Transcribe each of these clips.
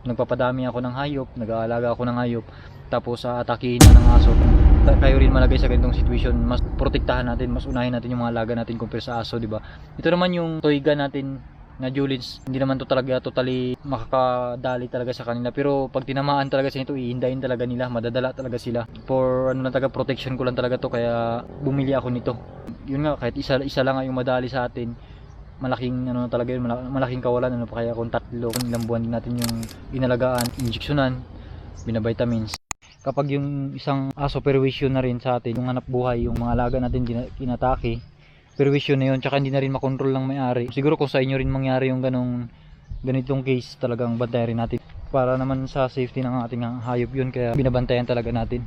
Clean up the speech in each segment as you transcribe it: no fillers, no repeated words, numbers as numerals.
nagpapadami ako ng hayop, nag-aalaga ako ng hayop, tapos atakihin na ng aso. Kayo rin malagay sa ganitong situation, mas protektahan natin, mas unahin natin yung mga alaga natin compare sa aso, di ba? Ito naman yung toy gun natin na Julins, hindi naman to talaga totally makakadali talaga sa kanila, pero pag tinamaan talaga sa ito, ihindayin talaga nila, madadala talaga sila. For ano lang talaga, protection ko lang talaga to, kaya bumili ako nito. Yun nga, kahit isa lang yung madali sa atin, malaking ano talaga yun, malaking kawalan. Ano pa kaya kung tatlo, kung ilang buwan din natin yung inalagaan, injeksyonan, binavitamins. Kapag yung isang aso perwisyo na rin sa atin, yung hanap buhay, yung mga alaga natin kinatake, perwisyo na yun, tsaka hindi na rin makontrol ng may-ari. Siguro kung sa inyo rin mangyari yung ganitong case, talagang bantayan rin natin para naman sa safety ng ating hayop yun, kaya binabantayan talaga natin.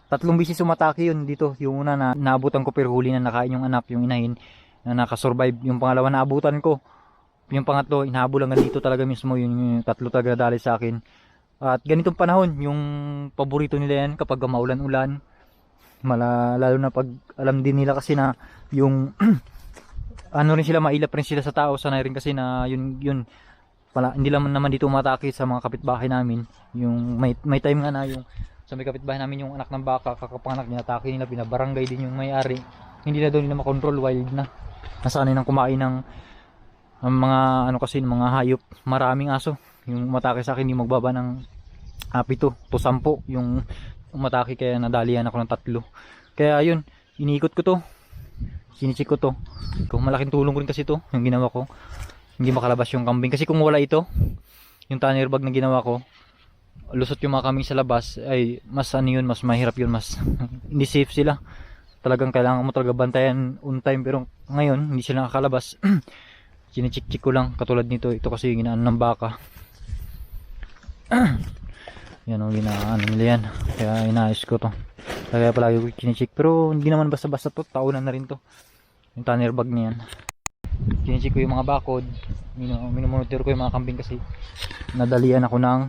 3 bisis umatake yun dito. Yung una na naabutan ko pero huli na nakain yung anak, yung inahin na nakasurvive. Yung pangalawa naabutan ko, yung pangatlo inahabulan dito talaga mismo. Yung 3 talaga dali sa akin. At ganitong panahon, yung paborito nila yan kapag maulan-ulan, lalo na pag alam din nila kasi na yung ano rin sila, mailap rin sila sa tao, sanay rin kasi na yun pala, hindi lang naman dito umatake sa mga kapitbahay namin. Yung may time nga na yung sa may kapitbahay namin, yung anak ng baka kakapanganak niya, atake nila, binabarangay din yung may-ari, hindi na daw nila makontrol, wild na, nasanay nang kumain ng mga ano kasi, mga hayop. Maraming aso yung umatake sa akin, yung magbaba ng 7 to 10 yung umatake, kaya nadalian ako ng 3. Kaya yun, iniikot ko to, sinichik ko to. Kung malaking tulong ko rin kasi to, yung ginawa ko, hindi makalabas yung kambing. Kasi kung wala ito, yung tanner bag na ginawa ko, lusot yung mga kambing sa labas, ay mas ano yun, mas mahirap yun, mas hindi safe sila. Talagang kailangan mo talaga bantayan on time, pero ngayon hindi sila nakakalabas. Sinichik-chik ko lang, katulad nito. Ito kasi yung ginaan ng baka. Yan o, ginaan nila yan, kaya inaayos ko to. Kaya palagi ko kinichik, pero hindi naman basta-basta to, taunan na rin to yung tanner bag niyan. Kinichik ko yung mga bakod, minumonitor ko yung mga kambing kasi nadalian ako ng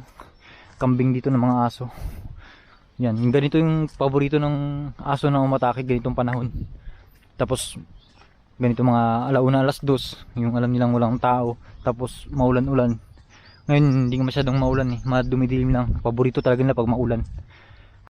kambing dito ng mga aso. Yan, ganito yung paborito ng aso na umatake ganitong panahon. Tapos ganito mga alauna, 2:00, yung alam nilang walang tao, tapos maulan-ulan. Ngayon hindi masyadong maulan eh, madumidilim lang. Paborito talaga nila pag maulan.